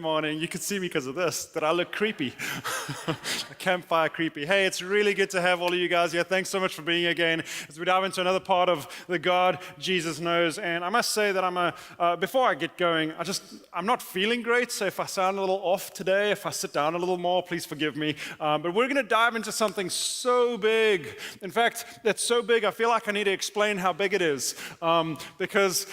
morning. You could see me because of this, that I look creepy. A campfire creepy. Hey, it's really good to have all of you guys here. Thanks so much for being here again as we dive into another part of the God Jesus Knows. And I must say that before I get going, I'm not feeling great. So if I sound a little off today, if I sit down a little more, please forgive me. But we're going to dive into something so big. In fact, it's so big, I feel like I need to explain how big it is. Because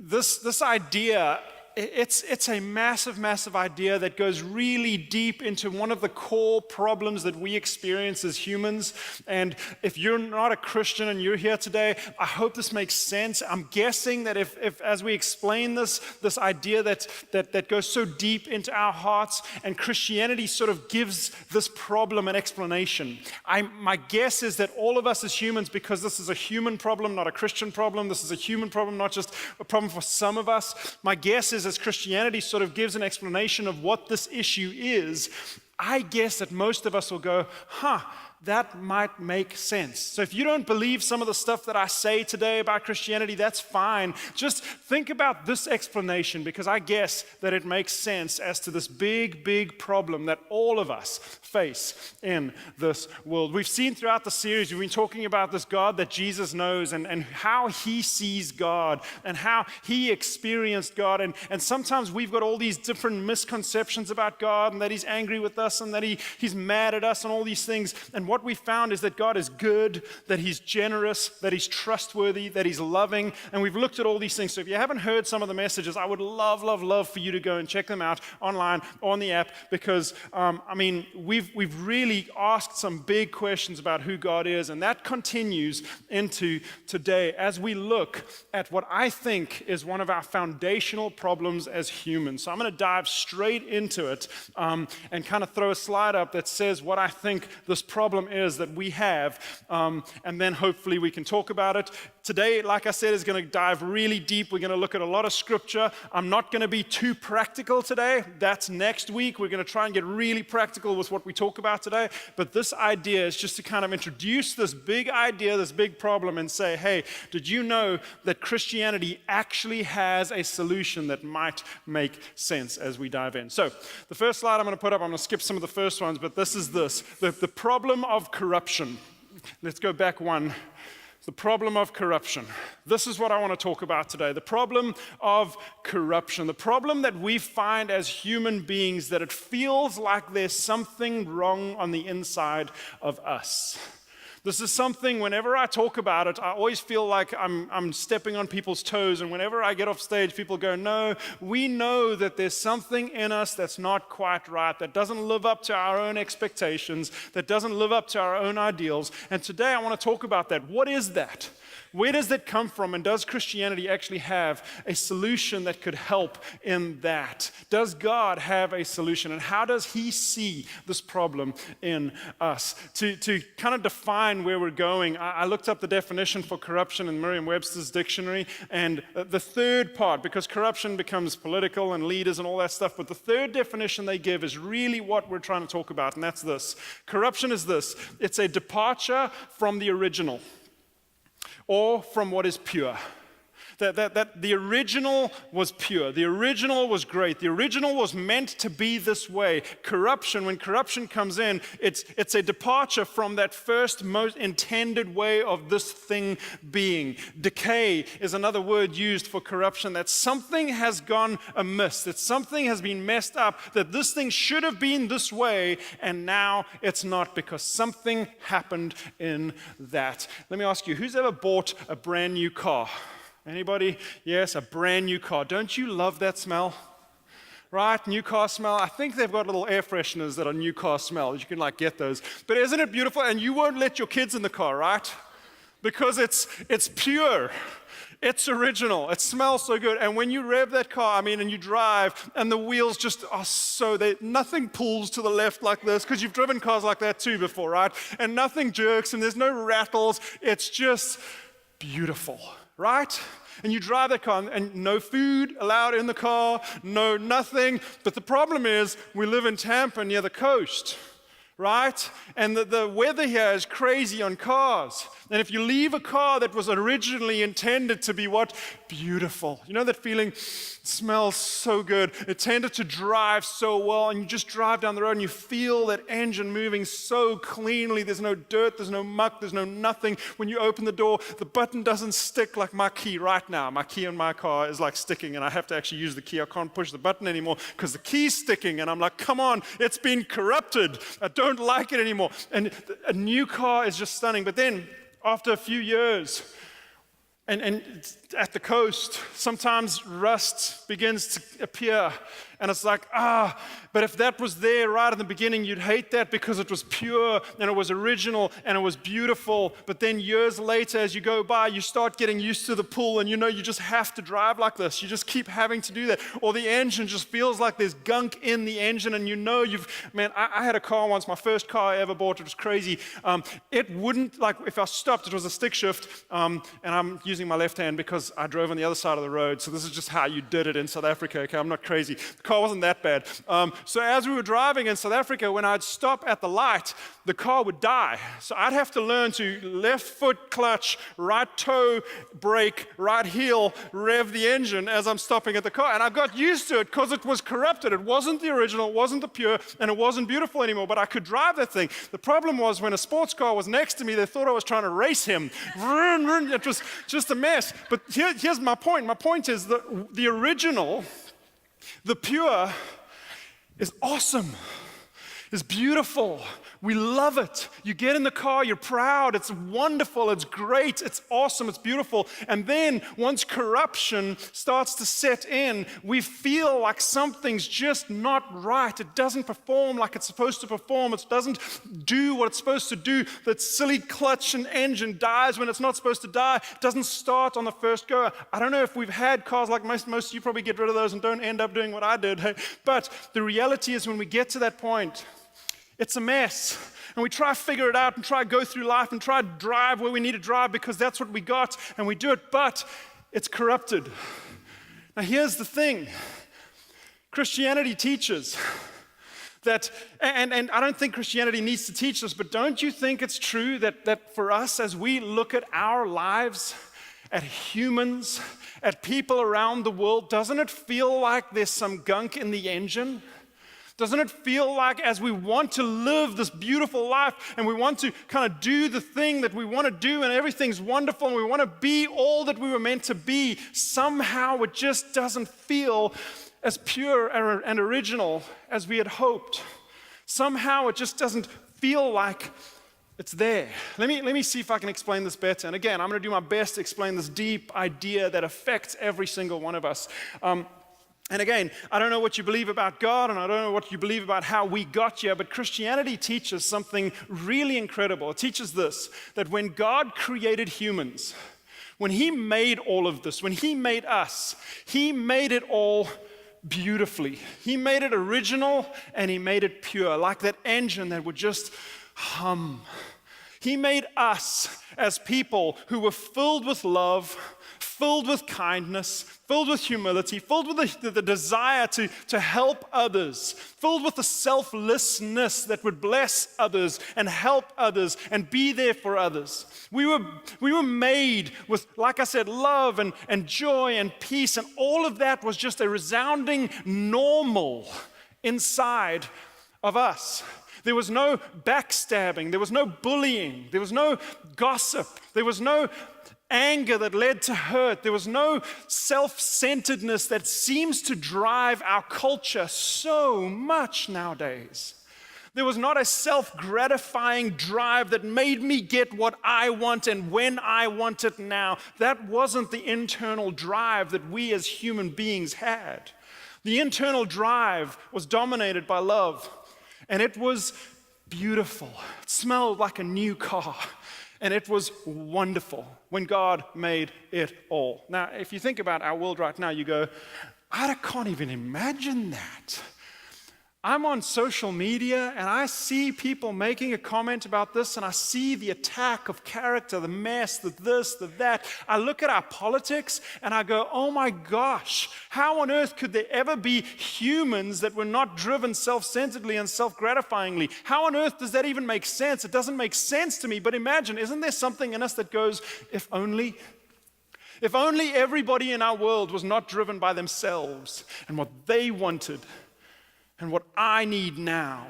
this idea, it's a massive idea that goes really deep into one of the core problems that we experience as humans. And if you're not a Christian and you're here today, I hope this makes sense. I'm guessing that if as we explain this idea that goes so deep into our hearts, and Christianity sort of gives this problem an explanation. My guess is that all of us as humans, because this is a human problem, not a Christian problem, this is a human problem, not just a problem for some of us. My guess is as Christianity sort of gives an explanation of what this issue is, I guess that most of us will go, that might make sense. So if you don't believe some of the stuff that I say today about Christianity, that's fine. Just think about this explanation, because I guess that it makes sense as to this big problem that all of us face in this world. We've seen throughout the series, we've been talking about this God that Jesus knows and how he sees God and how he experienced God. And sometimes we've got all these different misconceptions about God, and that he's angry with us and that he's mad at us and all these things. And what we found is that God is good, that he's generous, that he's trustworthy, that he's loving, and we've looked at all these things. So if you haven't heard some of the messages, I would love for you to go and check them out online or on the app, because we've really asked some big questions about who God is, and that continues into today as we look at what I think is one of our foundational problems as humans. So I'm going to dive straight into it and kind of throw a slide up that says what I think this problem is that we have, and then hopefully we can talk about it. Today, like I said, is going to dive really deep. We're going to look at a lot of scripture. I'm not going to be too practical today. That's next week. We're going to try and get really practical with what we talk about today. But this idea is just to kind of introduce this big idea, this big problem, and say, hey, did you know that Christianity actually has a solution that might make sense as we dive in? So the first slide I'm going to put up, I'm going to skip some of the first ones, but this is the problem of corruption. Let's go back one. The problem of corruption. This is what I want to talk about today. The problem of corruption. The problem that we find as human beings, that it feels like there's something wrong on the inside of us. This is something, whenever I talk about it, I always feel like I'm stepping on people's toes. And whenever I get off stage, people go, no, we know that there's something in us that's not quite right, that doesn't live up to our own expectations, that doesn't live up to our own ideals. And today I want to talk about that. What is that? Where does that come from? And does Christianity actually have a solution that could help in that? Does God have a solution? And how does he see this problem in us? To kind of define where we're going, I looked up the definition for corruption in Merriam-Webster's dictionary, and the third part, because corruption becomes political and leaders and all that stuff, but the third definition they give is really what we're trying to talk about, and that's this. Corruption is this. It's a departure from the original, or from what is pure. That the original was pure. The original was great. The original was meant to be this way. Corruption, when corruption comes in, it's a departure from that first most intended way of this thing being. Decay is another word used for corruption, that something has gone amiss, that something has been messed up, that this thing should have been this way, and now it's not because something happened in that. Let me ask you, who's ever bought a brand new car? Anybody? Yes, a brand new car. Don't you love that smell? Right? New car smell. I think they've got little air fresheners that are new car smell. You can get those. But isn't it beautiful? And you won't let your kids in the car, right? Because it's pure. It's original. It smells so good. And when you rev that car, and you drive, and the wheels just are nothing pulls to the left like this, because you've driven cars like that too before, right? And nothing jerks, and there's no rattles. It's just beautiful. Right? And you drive that car, and no food allowed in the car, no nothing. But the problem is, we live in Tampa near the coast. right? And the weather here is crazy on cars. And if you leave a car that was originally intended to be what? Beautiful. You know that feeling? It smells so good. It tended to drive so well, and you just drive down the road and you feel that engine moving so cleanly. There's no dirt, there's no muck, there's no nothing. When you open the door, the button doesn't stick like my key right now. My key on my car is like sticking, and I have to actually use the key. I can't push the button anymore because the key's sticking, and I'm like, come on, it's been corrupted. I don't like it anymore. And a new car is just stunning. But then, after a few years, and at the coast, sometimes rust begins to appear. And it's like, but if that was there right in the beginning, you'd hate that because it was pure and it was original and it was beautiful. But then years later, as you go by, you start getting used to the pull, and you know you just have to drive like this. You just keep having to do that. Or the engine just feels like there's gunk in the engine, and you know I had a car once, my first car I ever bought. It was crazy. It wouldn't, like if I stopped, it was a stick shift, and I'm using my left hand because I drove on the other side of the road. So this is just how you did it in South Africa. Okay, I'm not crazy. The car wasn't that bad. So as we were driving in South Africa, when I'd stop at the light, the car would die. So I'd have to learn to left foot clutch, right toe brake, right heel, rev the engine as I'm stopping at the car. And I got used to it because it was corrupted. It wasn't the original, it wasn't the pure, and it wasn't beautiful anymore, but I could drive that thing. The problem was when a sports car was next to me, they thought I was trying to race him. It was just a mess. But here's my point. My point is that the original, the pure, is awesome, is beautiful. We love it. You get in the car, you're proud. It's wonderful. It's great. It's awesome. It's beautiful. And then once corruption starts to set in, we feel like something's just not right. It doesn't perform like it's supposed to perform. It doesn't do what it's supposed to do. That silly clutch and engine dies when it's not supposed to die. It doesn't start on the first go. I don't know if we've had cars like most of you probably get rid of those and don't end up doing what I did. But the reality is when we get to that point, it's a mess. And we try to figure it out and try to go through life and try to drive where we need to drive because that's what we got, and we do it, but it's corrupted. Now here's the thing. Christianity teaches that, and I don't think Christianity needs to teach this, but don't you think it's true that for us, as we look at our lives, at humans, at people around the world, doesn't it feel like there's some gunk in the engine? Doesn't it feel like as we want to live this beautiful life and we want to kind of do the thing that we want to do and everything's wonderful and we want to be all that we were meant to be, somehow it just doesn't feel as pure and original as we had hoped. Somehow it just doesn't feel like it's there. Let me see if I can explain this better. And again, I'm going to do my best to explain this deep idea that affects every single one of us. And again, I don't know what you believe about God, and I don't know what you believe about how we got here, but Christianity teaches something really incredible. It teaches this, that when God created humans, when He made all of this, when He made us, He made it all beautifully. He made it original, and He made it pure, like that engine that would just hum. He made us as people who were filled with love, filled with kindness, filled with humility, filled with the desire to help others, filled with the selflessness that would bless others and help others and be there for others. We were made with, like I said, love and joy and peace, and all of that was just a resounding normal inside of us. There was no backstabbing, there was no bullying, there was no gossip, there was no anger that led to hurt. There was no self-centeredness that seems to drive our culture so much nowadays. There was not a self-gratifying drive that made me get what I want and when I want it now. That wasn't the internal drive that we as human beings had. The internal drive was dominated by love, and it was beautiful. It smelled like a new car. And it was wonderful when God made it all. Now, if you think about our world right now, you go, I can't even imagine that. I'm on social media and I see people making a comment about this, and I see the attack of character, the mess, the this, the that. I look at our politics and I go, oh my gosh, how on earth could there ever be humans that were not driven self-centeredly and self-gratifyingly? How on earth does that even make sense? It doesn't make sense to me, but imagine, isn't there something in us that goes, if only? If only everybody in our world was not driven by themselves and what they wanted and what I need now.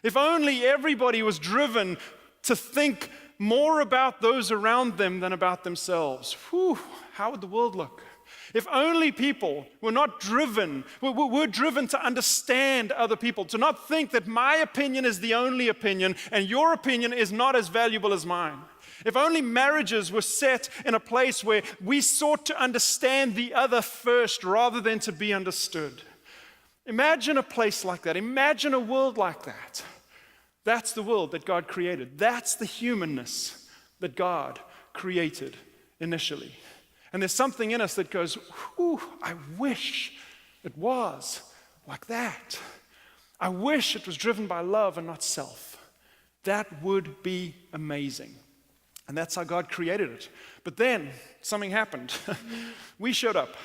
If only everybody was driven to think more about those around them than about themselves. Whew, how would the world look? If only people were not driven, were driven to understand other people, to not think that my opinion is the only opinion and your opinion is not as valuable as mine. If only marriages were set in a place where we sought to understand the other first rather than to be understood. Imagine a place like that. Imagine a world like that. That's the world that God created. That's the humanness that God created initially. And there's something in us that goes, whew, I wish it was like that. I wish it was driven by love and not self. That would be amazing. And that's how God created it. But then something happened. We showed up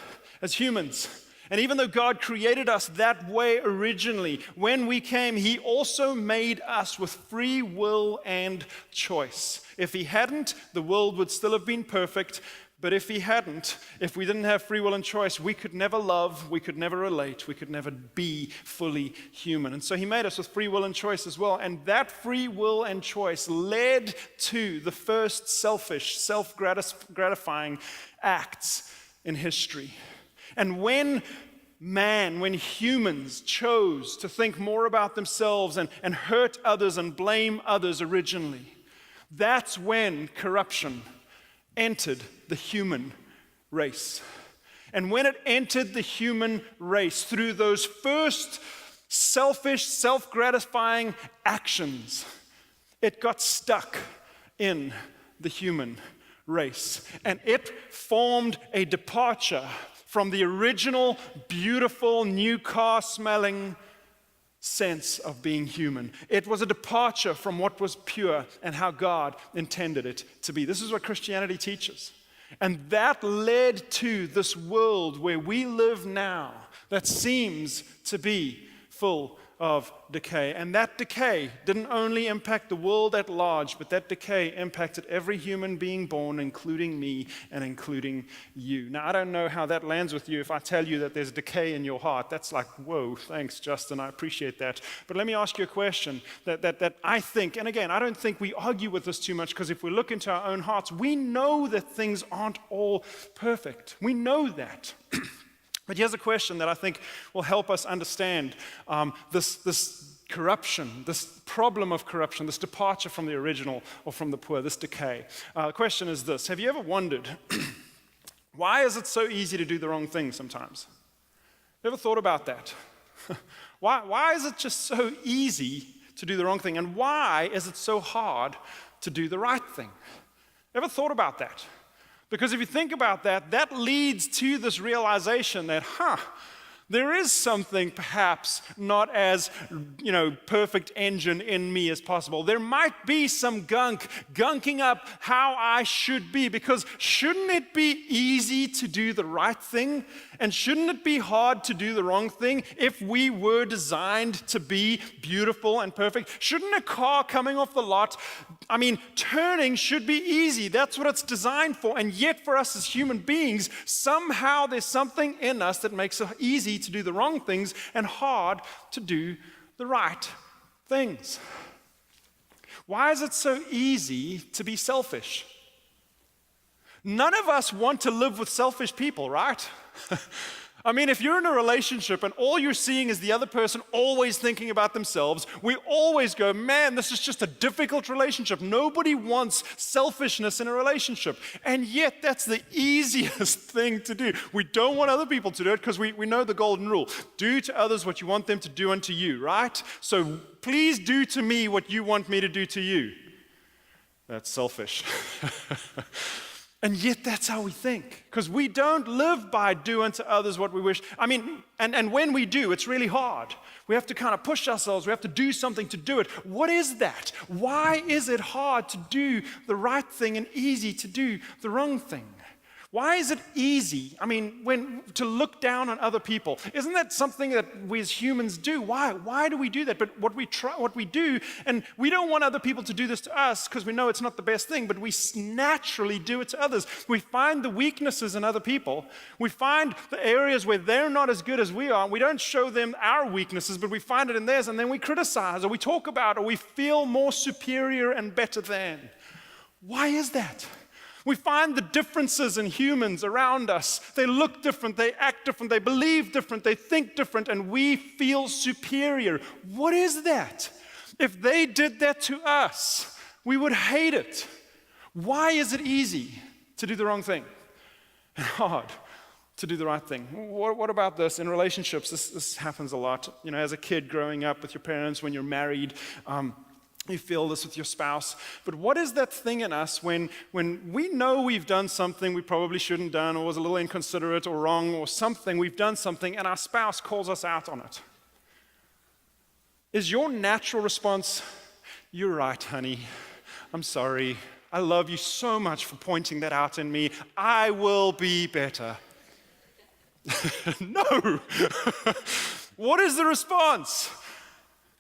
as humans. And even though God created us that way originally, when we came, He also made us with free will and choice. If He hadn't, the world would still have been perfect. But if He hadn't, if we didn't have free will and choice, we could never love, we could never relate, we could never be fully human. And so He made us with free will and choice as well. And that free will and choice led to the first selfish, self-gratifying acts in history. And when humans chose to think more about themselves and hurt others and blame others originally, that's when corruption entered the human race. And when it entered the human race through those first selfish, self-gratifying actions, it got stuck in the human race. And it formed a departure from the original, beautiful, new car smelling sense of being human. It was a departure from what was pure and how God intended it to be. This is what Christianity teaches. And that led to this world where we live now that seems to be full of decay. And that decay didn't only impact the world at large, but that decay impacted every human being born, including me and including you. Now, I don't know how that lands with you if I tell you that there's decay in your heart. That's like, whoa, thanks, Justin, I appreciate that. But let me ask you a question that I think, and again, I don't think we argue with this too much, because if we look into our own hearts, we know that things aren't all perfect. We know that. But here's a question that I think will help us understand this corruption, this problem of corruption, this departure from the original or from the poor, this decay. The question is this: have you ever wondered, why is it so easy to do the wrong thing sometimes? You ever thought about that? Why is it just so easy to do the wrong thing? And why is it so hard to do the right thing? Ever thought about that? Because if you think about that, that leads to this realization that, there is something perhaps not as, perfect engine in me as possible. There might be some gunking up how I should be, because shouldn't it be easy to do the right thing? And shouldn't it be hard to do the wrong thing if we were designed to be beautiful and perfect? Shouldn't a car coming off the lot, turning should be easy. That's what it's designed for. And yet for us as human beings, somehow there's something in us that makes it easy to do the wrong things and hard to do the right things. Why is it so easy to be selfish? None of us want to live with selfish people, right? If you're in a relationship and all you're seeing is the other person always thinking about themselves, we always go, man, this is just a difficult relationship. Nobody wants selfishness in a relationship. And yet that's the easiest thing to do. We don't want other people to do it because we know the golden rule. Do to others what you want them to do unto you, right? So please do to me what you want me to do to you. That's selfish. And yet that's how we think, because we don't live by do unto others what we wish. And when we do, it's really hard. We have to kind of push ourselves. We have to do something to do it. What is that? Why is it hard to do the right thing and easy to do the wrong thing? Why is it easy, to look down on other people? Isn't that something that we as humans do? Why do we do that? But what we do, and we don't want other people to do this to us because we know it's not the best thing, but we naturally do it to others. We find the weaknesses in other people. We find the areas where they're not as good as we are. We don't show them our weaknesses, but we find it in theirs, and then we criticize, or we talk about, or we feel more superior and better than. Why is that? We find the differences in humans around us. They look different, they act different, they believe different, they think different, and we feel superior. What is that? If they did that to us, we would hate it. Why is it easy to do the wrong thing and hard to do the right thing? What about this in relationships? This happens a lot. As a kid growing up with your parents, when you're married, you feel this with your spouse. But what is that thing in us when we know we've done something we probably shouldn't have done, or was a little inconsiderate or wrong, or something, we've done something, and our spouse calls us out on it? Is your natural response, "You're right, honey. I'm sorry. I love you so much for pointing that out in me. I will be better"? No. What is the response?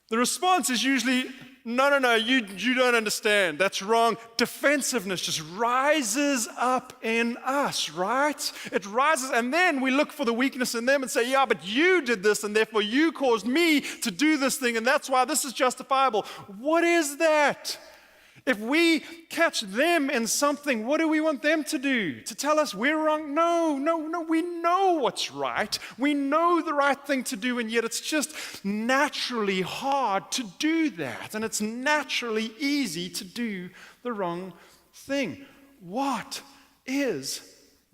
The response is usually, no, you don't understand. That's wrong. Defensiveness just rises up in us, right? It rises, and then we look for the weakness in them and say, yeah, but you did this, and therefore you caused me to do this thing, and that's why this is justifiable. What is that? If we catch them in something, what do we want them to do? To tell us we're wrong? No. We know what's right. We know the right thing to do, and yet it's just naturally hard to do that. And it's naturally easy to do the wrong thing. What is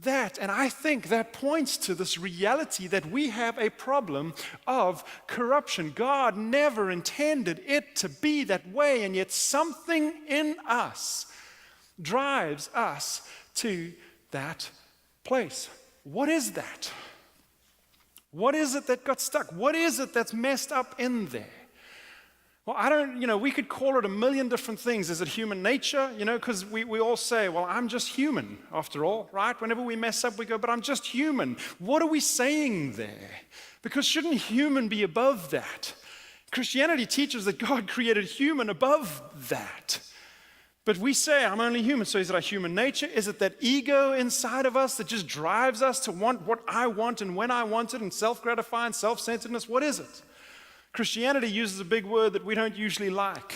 that? And I think that points to this reality that we have a problem of corruption. God never intended it to be that way, and yet something in us drives us to that place. What is that? What is it that got stuck? What is it that's messed up in there? Well, we could call it a million different things. Is it human nature? Because we all say, well, I'm just human after all, right? Whenever we mess up, we go, but I'm just human. What are we saying there? Because shouldn't human be above that? Christianity teaches that God created human above that. But we say, I'm only human. So is it our human nature? Is it that ego inside of us that just drives us to want what I want and when I want it, and self-gratifying, self-centeredness? What is it? Christianity uses a big word that we don't usually like.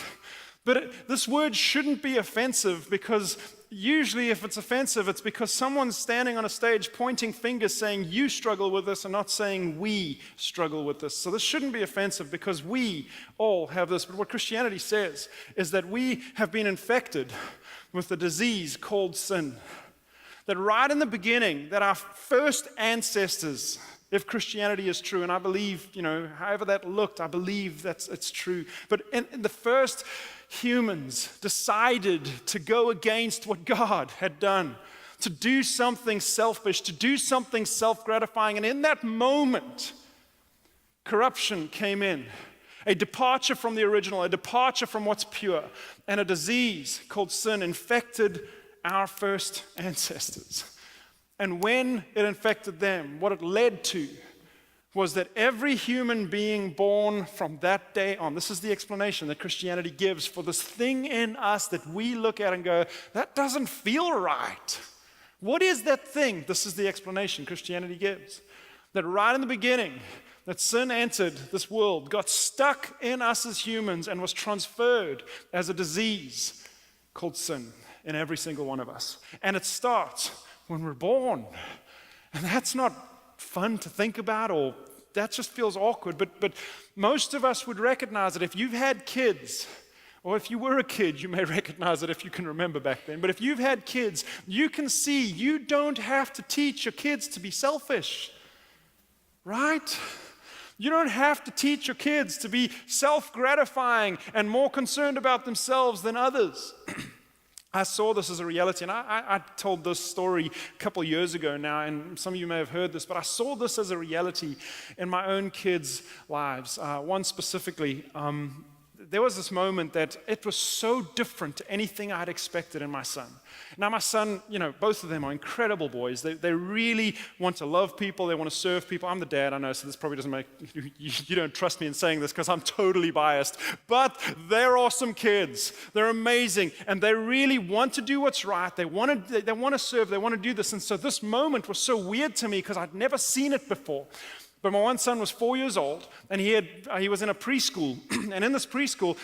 But this word shouldn't be offensive, because usually if it's offensive, it's because someone's standing on a stage pointing fingers saying you struggle with this, and not saying we struggle with this. So this shouldn't be offensive because we all have this. But what Christianity says is that we have been infected with a disease called sin. That right in the beginning, that our first ancestors, if Christianity is true, and I believe, however that looked, I believe it's true. But in the first humans decided to go against what God had done, to do something selfish, to do something self-gratifying. And in that moment, corruption came in. A departure from the original, a departure from what's pure. And a disease called sin infected our first ancestors. And when it infected them, what it led to was that every human being born from that day on, this is the explanation that Christianity gives for this thing in us that we look at and go, that doesn't feel right. What is that thing? This is the explanation Christianity gives. That right in the beginning, that sin entered this world, got stuck in us as humans, and was transferred as a disease called sin in every single one of us. And it starts when we're born. And that's not fun to think about, or that just feels awkward. But most of us would recognize it. If you've had kids, or if you were a kid, you may recognize it if you can remember back then. But if you've had kids, you can see you don't have to teach your kids to be selfish, right? You don't have to teach your kids to be self-gratifying and more concerned about themselves than others. I saw this as a reality, and I told this story a couple years ago now, and some of you may have heard this, but I saw this as a reality in my own kids' lives. One specifically, there was this moment that it was so different to anything I'd expected in my son. Now, my son, both of them are incredible boys. They really want to love people. They want to serve people. I'm the dad, I know, so this probably doesn't make, you don't trust me in saying this because I'm totally biased. But they're awesome kids. They're amazing. And they really want to do what's right. They want to serve. They want to do this. And so this moment was so weird to me because I'd never seen it before. But my one son was 4 years old, and he was in a preschool. And in this preschool,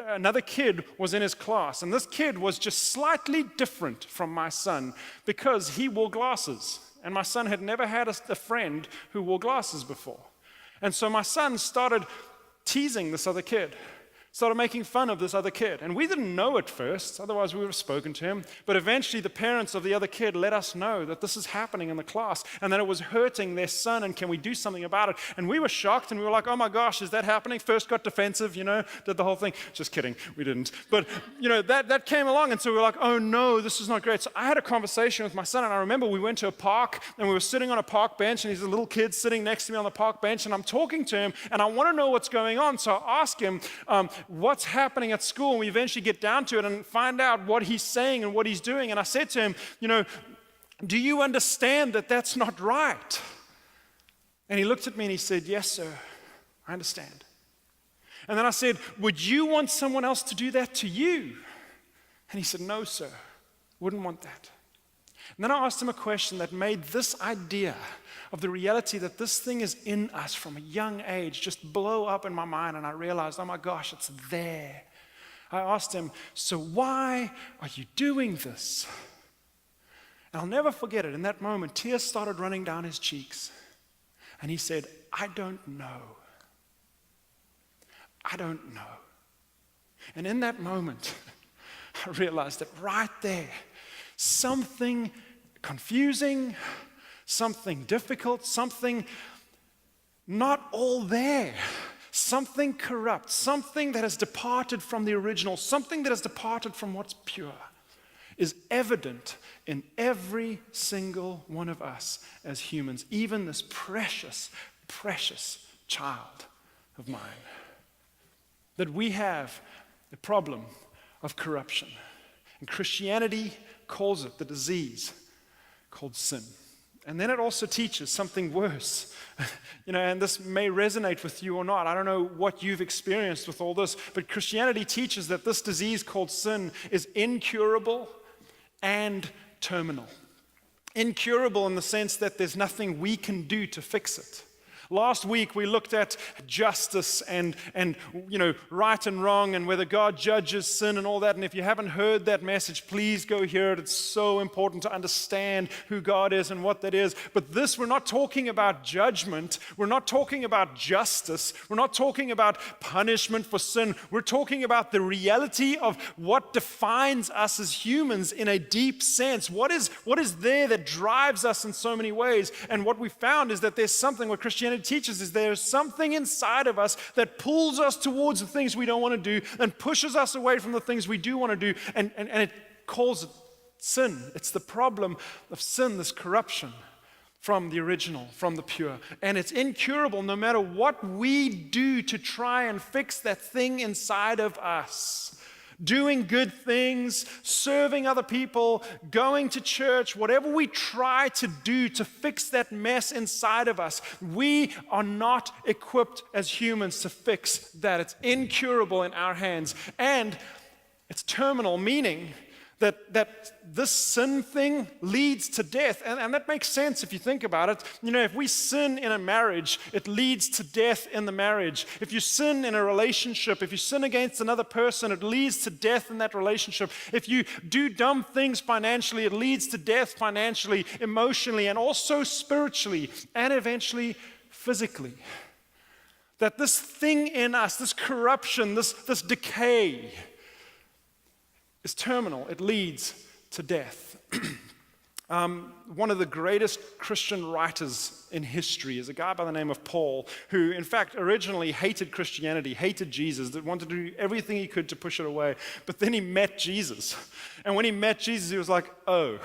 another kid was in his class. And this kid was just slightly different from my son because he wore glasses. And my son had never had a friend who wore glasses before. And so my son started teasing this other kid. Started making fun of this other kid. And we didn't know at first, otherwise we would have spoken to him. But eventually the parents of the other kid let us know that this is happening in the class and that it was hurting their son, and can we do something about it? And we were shocked, and we were like, oh my gosh, is that happening? First got defensive, did the whole thing. Just kidding, we didn't. But, that came along, and so we were like, oh no, this is not great. So I had a conversation with my son, and I remember we went to a park, and we were sitting on a park bench, and he's a little kid sitting next to me on the park bench, and I'm talking to him, and I want to know what's going on. So I ask him, what's happening at school, and we eventually get down to it and find out what he's saying and what he's doing. And I said to him, do you understand that that's not right? And he looked at me and he said, yes, sir, I understand. And then I said, would you want someone else to do that to you? And he said, no, sir, wouldn't want that. And then I asked him a question that made this idea of the reality that this thing is in us from a young age just blow up in my mind, and I realized, oh my gosh, it's there. I asked him, so why are you doing this? And I'll never forget it. In that moment, tears started running down his cheeks. And he said, I don't know. I don't know. And in that moment, I realized that right there, something confusing, something difficult, something not all there, something corrupt, something that has departed from the original, something that has departed from what's pure, is evident in every single one of us as humans, even this precious, precious child of mine. That we have the problem of corruption. And Christianity calls it the disease called sin. And then it also teaches something worse. And this may resonate with you or not. I don't know what you've experienced with all this, but Christianity teaches that this disease called sin is incurable and terminal. Incurable in the sense that there's nothing we can do to fix it. Last week we looked at justice and right and wrong and whether God judges sin and all that. And if you haven't heard that message, please go hear it. It's so important to understand who God is and what that is. But this, we're not talking about judgment. We're not talking about justice. We're not talking about punishment for sin. We're talking about the reality of what defines us as humans in a deep sense. What is there that drives us in so many ways? And what we found is that there's something, what Christianity teaches is there's something inside of us that pulls us towards the things we don't want to do and pushes us away from the things we do want to do, and it calls it sin. It's the problem of sin, this corruption from the original, from the pure. And it's incurable no matter what we do to try and fix that thing inside of us. Doing good things, serving other people, going to church, whatever we try to do to fix that mess inside of us, we are not equipped as humans to fix that. It's incurable in our hands. And it's terminal, meaning that this sin thing leads to death. And that makes sense if you think about it. If we sin in a marriage, it leads to death in the marriage. If you sin in a relationship, if you sin against another person, it leads to death in that relationship. If you do dumb things financially, it leads to death financially, emotionally, and also spiritually, and eventually physically. That this thing in us, this corruption, this decay, is terminal. It leads to death. One of the greatest Christian writers in history is a guy by the name of Paul, who in fact originally hated Christianity, hated Jesus, that wanted to do everything he could to push it away. But then he met Jesus. And when he met Jesus, he was like, oh,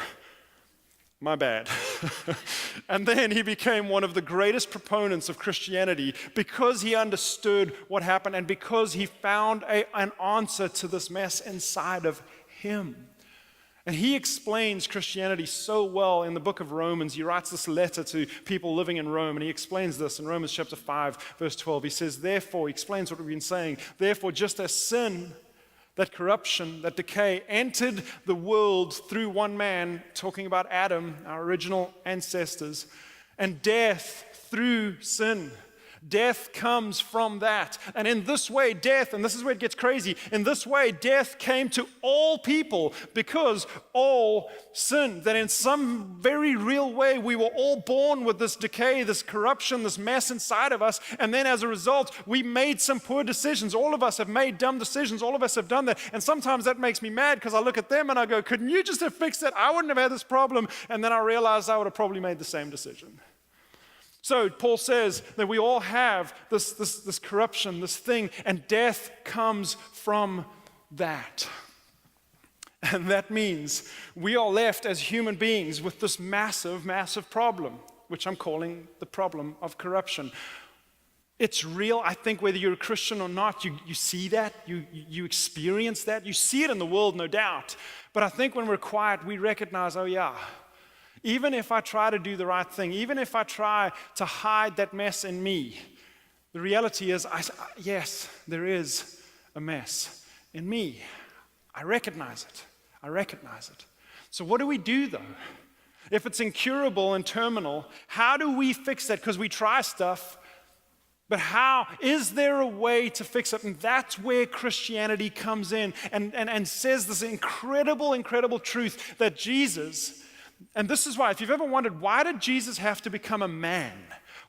my bad. And then he became one of the greatest proponents of Christianity because he understood what happened and because he found an answer to this mess inside of him. And he explains Christianity so well in the book of Romans. He writes this letter to people living in Rome, and he explains this in Romans chapter 5, verse 12. He says, therefore, he explains what we've been saying, therefore, just as sin, that corruption, that decay entered the world through one man, talking about Adam, our original ancestors, and death through sin. Death comes from that. And in this way, death, and this is where it gets crazy, in this way, death came to all people because all sinned. That in some very real way, we were all born with this decay, this corruption, this mess inside of us. And then as a result, we made some poor decisions. All of us have made dumb decisions. All of us have done that. And sometimes that makes me mad because I look at them and I go, couldn't you just have fixed that? I wouldn't have had this problem. And then I realize I would have probably made the same decision. So Paul says that we all have this corruption, this thing, and death comes from that. And that means we are left as human beings with this massive, massive problem, which I'm calling the problem of corruption. It's real. I think whether you're a Christian or not, you see that, you experience that. You see it in the world, no doubt. But I think when we're quiet, we recognize, oh yeah, even if I try to do the right thing, even if I try to hide that mess in me, the reality is, yes, there is a mess in me. I recognize it. I recognize it. So what do we do though? If it's incurable and terminal, how do we fix that? Because we try stuff, but how? Is there a way to fix it? And that's where Christianity comes in and says this incredible, incredible truth that Jesus, and this is why, if you've ever wondered, why did Jesus have to become a man?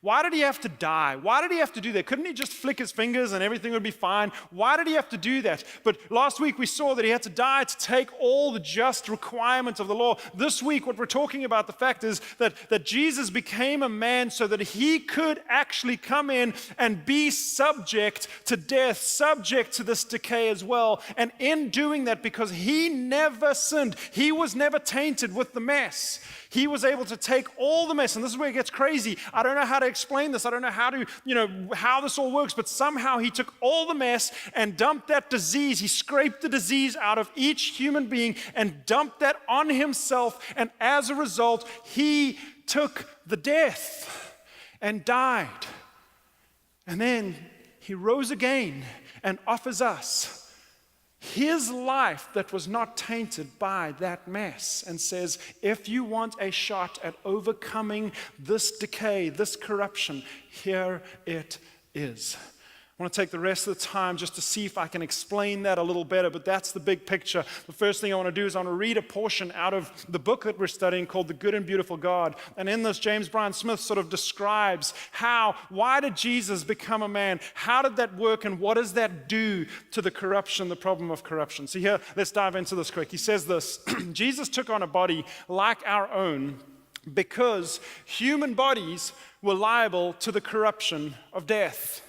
Why did he have to die? Why did he have to do that? Couldn't he just flick his fingers and everything would be fine? Why did he have to do that? But last week we saw that he had to die to take all the just requirements of the law. This week what we're talking about, the fact is that Jesus became a man so that he could actually come in and be subject to death, subject to this decay as well. And in doing that, because he never sinned, he was never tainted with the mess, he was able to take all the mess. And this is where it gets crazy. I don't know how to explain this. I don't know how this all works, but somehow he took all the mess and dumped that disease. He scraped the disease out of each human being and dumped that on himself. And as a result, he took the death and died. And then he rose again and offers us his life that was not tainted by that mess, and says, if you want a shot at overcoming this decay, this corruption, here it is. I want to take the rest of the time just to see if I can explain that a little better, but that's the big picture. The first thing I want to do is I want to read a portion out of the book that we're studying called The Good and Beautiful God. And in this, James Bryan Smith sort of describes why did Jesus become a man? How did that work, and what does that do to the corruption, the problem of corruption? So here, let's dive into this quick. He says this, Jesus took on a body like our own because human bodies were liable to the corruption of death.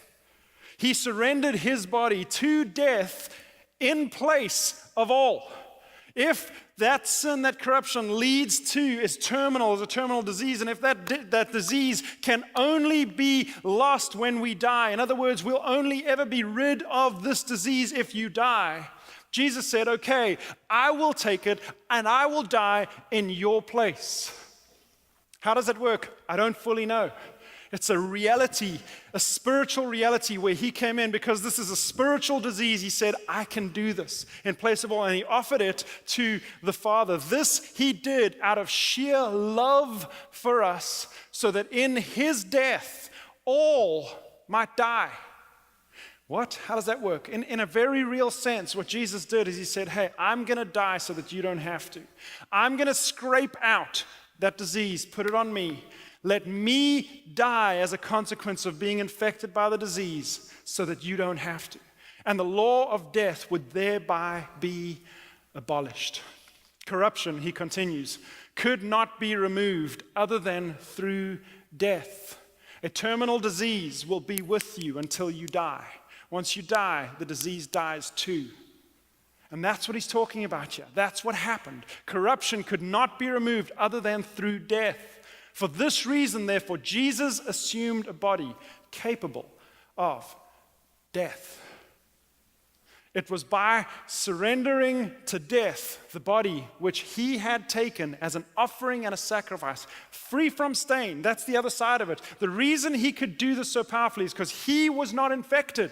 He surrendered his body to death in place of all. If that sin, that corruption is terminal, is a terminal disease, and if that disease can only be lost when we die, in other words, we'll only ever be rid of this disease if you die, Jesus said, okay, I will take it and I will die in your place. How does it work? I don't fully know. It's a reality, a spiritual reality where he came in because this is a spiritual disease. He said, I can do this in place of all. And he offered it to the Father. This he did out of sheer love for us so that in his death, all might die. What? How does that work? In a very real sense, what Jesus did is he said, hey, I'm going to die so that you don't have to. I'm going to scrape out that disease, put it on me. Let me die as a consequence of being infected by the disease so that you don't have to. And the law of death would thereby be abolished. Corruption, he continues, could not be removed other than through death. A terminal disease will be with you until you die. Once you die, the disease dies too. And that's what he's talking about here. That's what happened. Corruption could not be removed other than through death. For this reason, therefore, Jesus assumed a body capable of death. It was by surrendering to death the body which he had taken as an offering and a sacrifice, free from stain. That's the other side of it. The reason he could do this so powerfully is because he was not infected.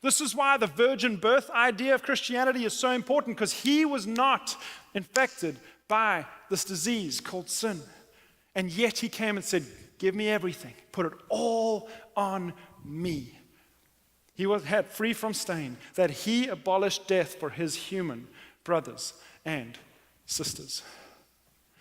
This is why the virgin birth idea of Christianity is so important, because he was not infected by this disease called sin. And yet he came and said, give me everything. Put it all on me. He had free from stain, that he abolished death for his human brothers and sisters.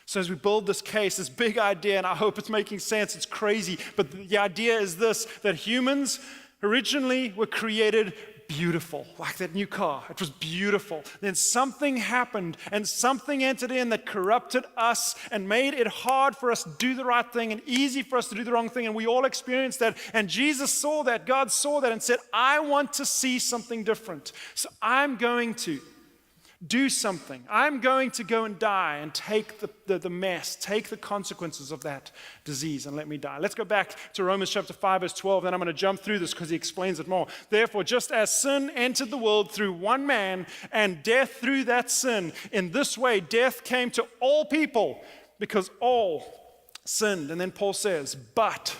So as we build this case, this big idea, and I hope it's making sense, it's crazy, but the idea is this, that humans originally were created beautiful, like that new car. It was beautiful. Then something happened and something entered in that corrupted us and made it hard for us to do the right thing and easy for us to do the wrong thing. And we all experienced that. And Jesus saw that, God saw that and said, I want to see something different. So I'm going to do something. I'm going to go and die and take the mess, take the consequences of that disease and let me die. Let's go back to Romans chapter 5, verse 12. Then I'm going to jump through this because he explains it more. Therefore, just as sin entered the world through one man and death through that sin, in this way death came to all people because all sinned. And then Paul says, but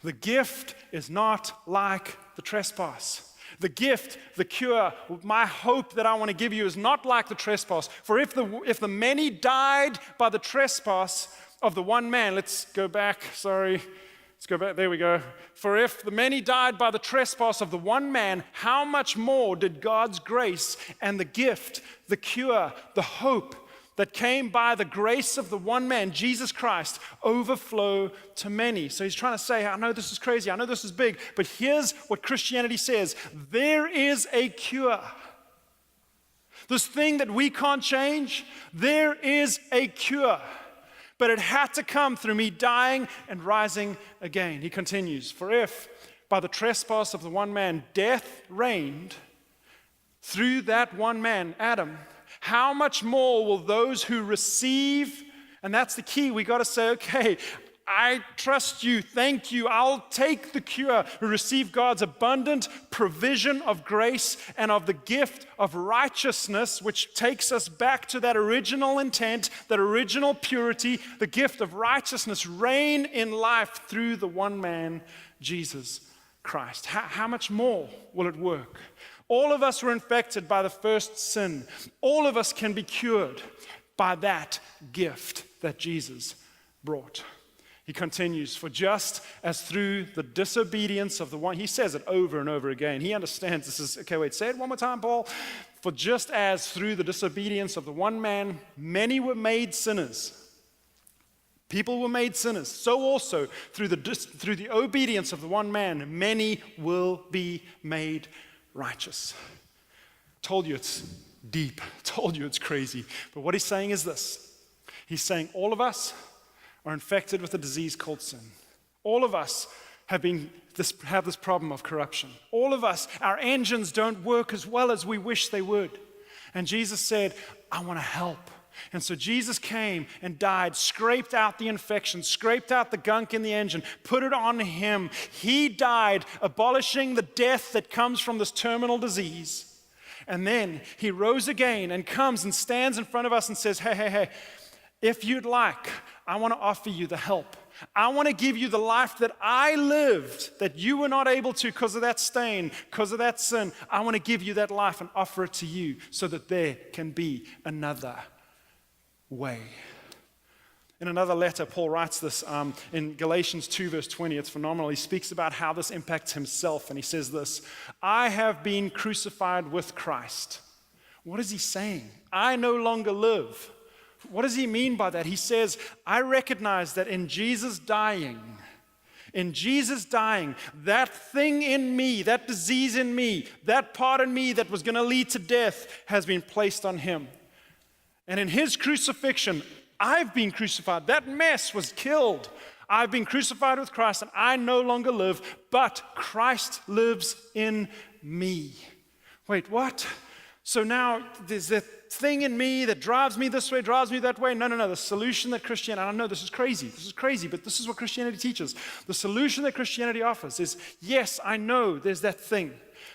the gift is not like the trespass. The gift, the cure, my hope that I want to give you is not like the trespass. For if the many died by the trespass of the one man, let's go back, there we go. For if the many died by the trespass of the one man, how much more did God's grace and the gift, the cure, the hope that came by the grace of the one man, Jesus Christ, overflow to many. So he's trying to say, I know this is crazy, I know this is big, but here's what Christianity says. There is a cure. This thing that we can't change, there is a cure. But it had to come through me dying and rising again. He continues, for if by the trespass of the one man death reigned through that one man, Adam, how much more will those who receive, and that's the key, we got to say, okay, I trust you, thank you, I'll take the cure, who receive God's abundant provision of grace and of the gift of righteousness, which takes us back to that original intent, that original purity, the gift of righteousness, reign in life through the one man, Jesus Christ. How much more will it work? All of us were infected by the first sin. All of us can be cured by that gift that Jesus brought. He continues, for just as through the disobedience of the one, he says it over and over again. He understands this is, okay, wait, say it one more time, Paul. For just as through the disobedience of the one man, many were made sinners. People were made sinners. So also through the obedience of the one man, many will be made righteous. Told you it's deep. Told you it's crazy. But what he's saying is this. He's saying all of us are infected with a disease called sin. All of us have this problem of corruption. All of us, our engines don't work as well as we wish they would. And Jesus said, I want to help. And so Jesus came and died, scraped out the infection, scraped out the gunk in the engine, put it on him. He died, abolishing the death that comes from this terminal disease. And then he rose again and comes and stands in front of us and says, hey, if you'd like, I want to offer you the help. I want to give you the life that I lived, that you were not able to because of that stain, because of that sin. I want to give you that life and offer it to you so that there can be another way. In another letter, Paul writes this in Galatians 2, verse 20. It's phenomenal. He speaks about how this impacts himself, and he says this, I have been crucified with Christ. What is he saying? I no longer live. What does he mean by that? He says, I recognize that in Jesus dying, that thing in me, that disease in me, that part in me that was going to lead to death has been placed on him. And in his crucifixion, I've been crucified. That mess was killed. I've been crucified with Christ, and I no longer live, but Christ lives in me. Wait, what? So now there's that thing in me that drives me this way, drives me that way. No. The solution that Christianity, I know this is crazy, but this is what Christianity teaches. The solution that Christianity offers is, yes, I know there's that thing,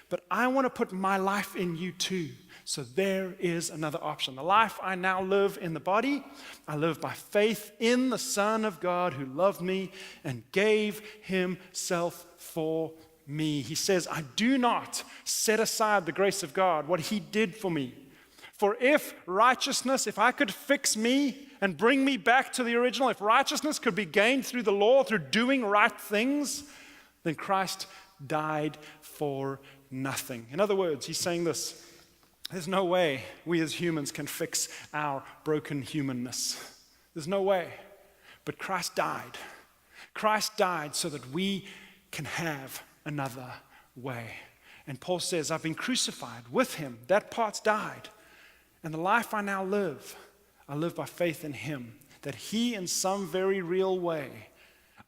but I want to put my life in you too. So there is another option. The life I now live in the body, I live by faith in the Son of God who loved me and gave himself for me. He says, I do not set aside the grace of God, what he did for me. For if righteousness, if I could fix me and bring me back to the original, if righteousness could be gained through the law, through doing right things, then Christ died for nothing. In other words, he's saying this: there's no way we as humans can fix our broken humanness. There's no way. But Christ died. Christ died so that we can have another way. And Paul says, I've been crucified with him. That part's died. And the life I now live, I live by faith in him, that he in some very real way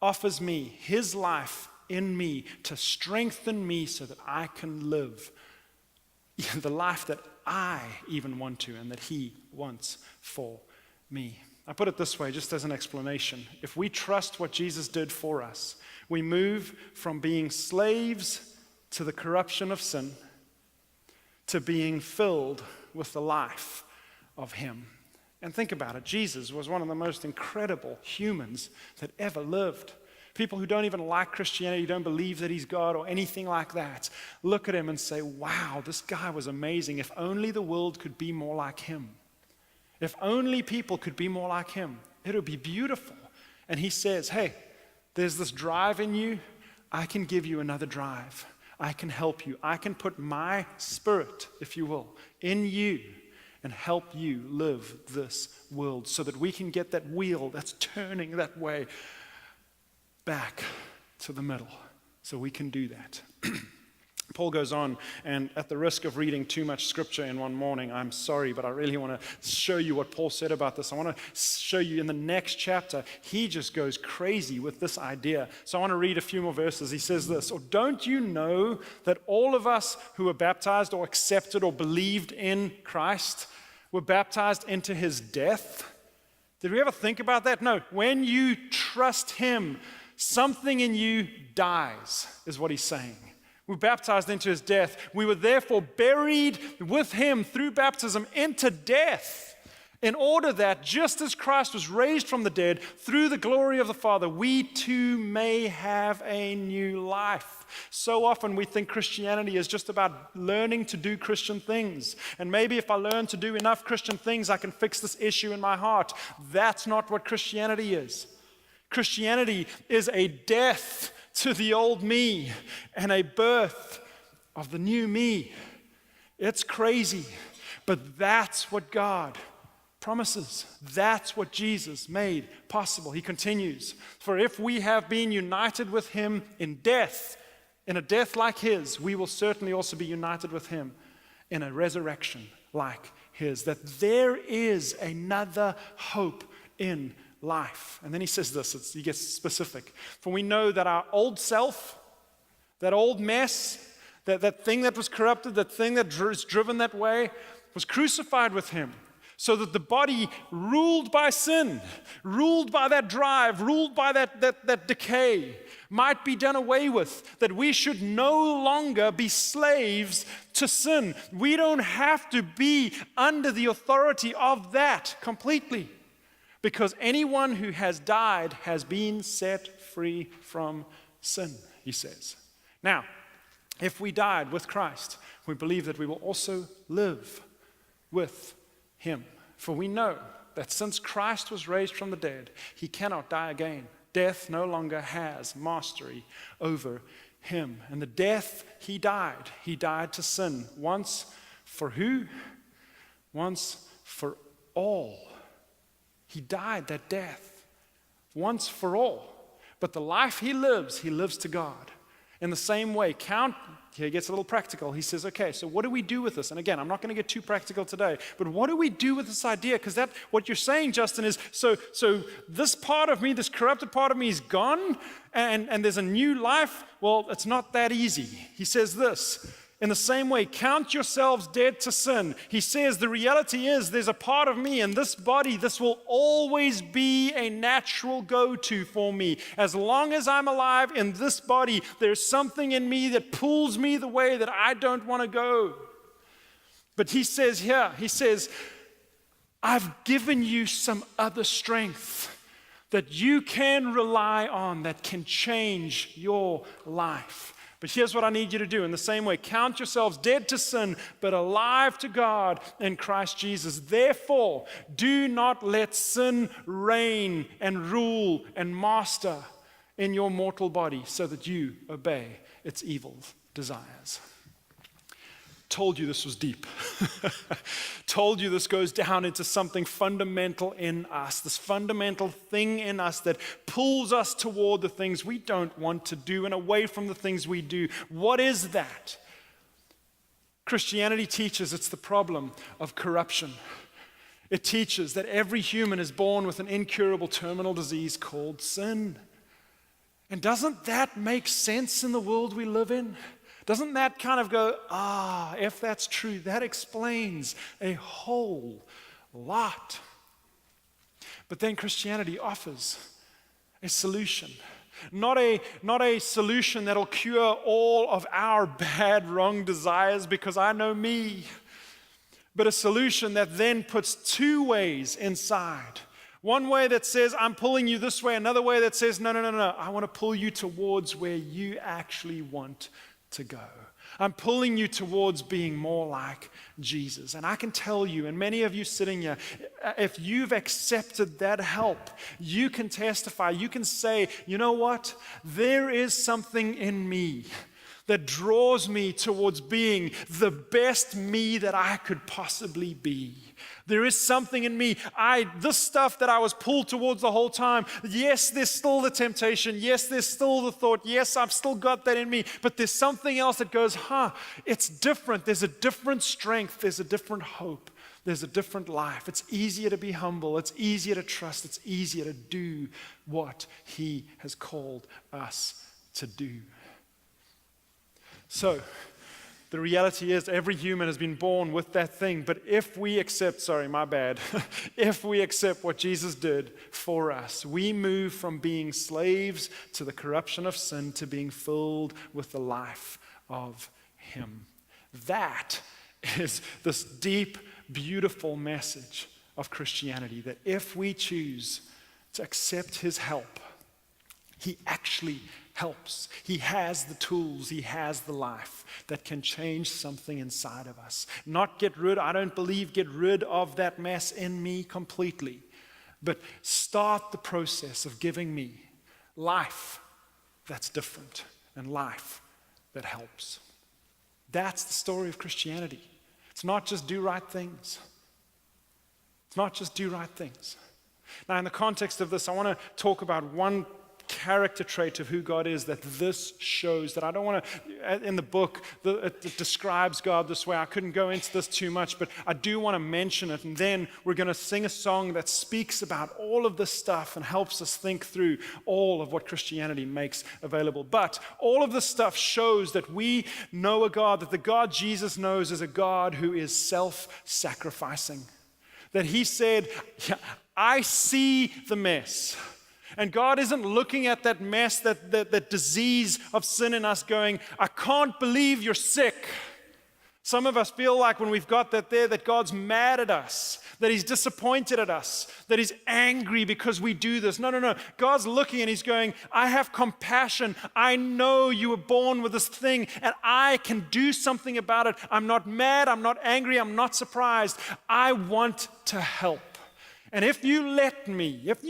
offers me his life in me to strengthen me so that I can live the life that I even want to and that he wants for me. I put it this way, just as an explanation. If we trust what Jesus did for us, we move from being slaves to the corruption of sin to being filled with the life of him. And think about it. Jesus was one of the most incredible humans that ever lived. People who don't even like Christianity, don't believe that he's God or anything like that, look at him and say, wow, this guy was amazing. If only the world could be more like him. If only people could be more like him, it would be beautiful. And he says, hey, there's this drive in you. I can give you another drive. I can help you. I can put my spirit, if you will, in you and help you live this world so that we can get that wheel that's turning that way back to the middle, so we can do that. Paul goes on, and at the risk of reading too much scripture in one morning, I'm sorry, but I really want to show you what Paul said about this. I want to show you in the next chapter, he just goes crazy with this idea. So I want to read a few more verses. He says this, or don't you know that all of us who were baptized or accepted or believed in Christ were baptized into his death? Did we ever think about that? No. When you trust him, something in you dies, is what he's saying. We're baptized into his death. We were therefore buried with him through baptism into death, in order that just as Christ was raised from the dead through the glory of the Father, we too may have a new life. So often we think Christianity is just about learning to do Christian things. And maybe if I learn to do enough Christian things, I can fix this issue in my heart. That's not what Christianity is. Christianity is a death to the old me and a birth of the new me. It's crazy, but that's what God promises. That's what Jesus made possible. He continues, for if we have been united with him in death, in a death like his, we will certainly also be united with him in a resurrection like his. That there is another hope in life. And then he says this, he gets specific. For we know that our old self, that old mess, that thing that was corrupted, that thing that is driven that way, was crucified with him. So that the body ruled by sin, ruled by that drive, ruled by that decay, might be done away with, that we should no longer be slaves to sin. We don't have to be under the authority of that completely, because anyone who has died has been set free from sin, he says. Now, if we died with Christ, we believe that we will also live with him. For we know that since Christ was raised from the dead, he cannot die again. Death no longer has mastery over him. And the death he died to sin. Once for who? Once for all. He died that death once for all. But the life he lives to God. In the same way, here he gets a little practical. He says, okay, so what do we do with this? And again, I'm not going to get too practical today, but what do we do with this idea? Because what you're saying, Justin, is so this part of me, this corrupted part of me is gone, and there's a new life. Well, it's not that easy. He says this. In the same way, count yourselves dead to sin. He says the reality is there's a part of me in this body, this will always be a natural go-to for me. As long as I'm alive in this body, there's something in me that pulls me the way that I don't want to go. But he says here, I've given you some other strength that you can rely on that can change your life. But here's what I need you to do. In the same way, count yourselves dead to sin, but alive to God in Christ Jesus. Therefore, do not let sin reign and rule and master in your mortal body so that you obey its evil desires. Told you this was deep. Told you this goes down into something fundamental in us, this fundamental thing in us that pulls us toward the things we don't want to do and away from the things we do. What is that? Christianity teaches it's the problem of corruption. It teaches that every human is born with an incurable terminal disease called sin. And doesn't that make sense in the world we live in? Doesn't that kind of go, if that's true, that explains a whole lot. But then Christianity offers a solution. Not a solution that'll cure all of our bad, wrong desires because I know me. But a solution that then puts two ways inside. One way that says, I'm pulling you this way. Another way that says, no. I want to pull you towards where you actually want to go. I'm pulling you towards being more like Jesus. And I can tell you, and many of you sitting here, if you've accepted that help, you can testify, you can say, you know what? There is something in me that draws me towards being the best me that I could possibly be. There is something in me. This stuff that I was pulled towards the whole time, yes, there's still the temptation. Yes, there's still the thought. Yes, I've still got that in me. But there's something else that goes, it's different. There's a different strength. There's a different hope. There's a different life. It's easier to be humble. It's easier to trust. It's easier to do what He has called us to do. So, the reality is every human has been born with that thing, but if we accept, if we accept what Jesus did for us, we move from being slaves to the corruption of sin to being filled with the life of Him. That is this deep, beautiful message of Christianity, that if we choose to accept His help, He actually helps. He has the tools, He has the life that can change something inside of us. Not get rid of that mess in me completely, but start the process of giving me life that's different and life that helps. That's the story of Christianity. It's not just do right things. It's not just do right things. Now, in the context of this, I want to talk about one character trait of who God is that this shows. That I don't want to, in the book, it describes God this way. I couldn't go into this too much, but I do want to mention it. And then we're going to sing a song that speaks about all of this stuff and helps us think through all of what Christianity makes available. But all of this stuff shows that we know a God, that the God Jesus knows is a God who is self-sacrificing. That He said, I see the mess. And God isn't looking at that mess, that disease of sin in us going, I can't believe you're sick. Some of us feel like when we've got that there, that God's mad at us, that He's disappointed at us, that He's angry because we do this. No. God's looking and He's going, I have compassion. I know you were born with this thing and I can do something about it. I'm not mad. I'm not angry. I'm not surprised. I want to help. And if you let me, if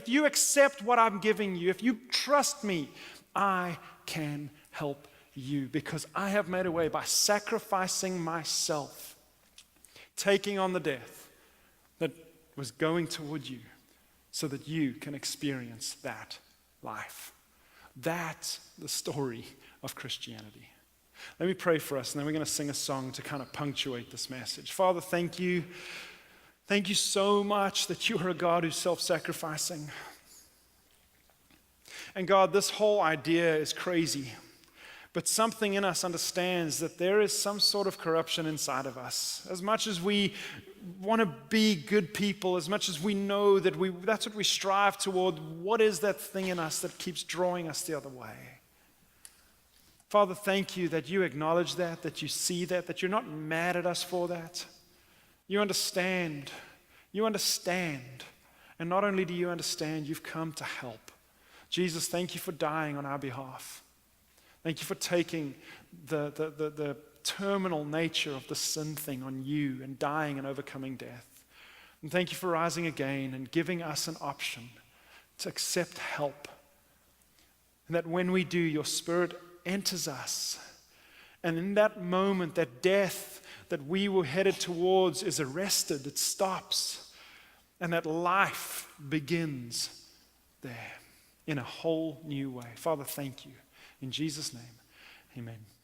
you accept what I'm giving you, if you trust me, I can help you because I have made a way by sacrificing myself, taking on the death that was going toward you so that you can experience that life. That's the story of Christianity. Let me pray for us, and then we're going to sing a song to kind of punctuate this message. Father, thank you. Thank you so much that you are a God who's self-sacrificing. And God, this whole idea is crazy, but something in us understands that there is some sort of corruption inside of us. As much as we want to be good people, as much as we know that that's what we strive toward, what is that thing in us that keeps drawing us the other way? Father, thank you that you acknowledge that you see that you're not mad at us for that. You understand. You understand. And not only do you understand, you've come to help. Jesus, thank you for dying on our behalf. Thank you for taking the terminal nature of the sin thing on you and dying and overcoming death. And thank you for rising again and giving us an option to accept help. And that when we do, your Spirit enters us. And in that moment, that death that we were headed towards is arrested, it stops, and that life begins there in a whole new way. Father, thank you. In Jesus' name, amen.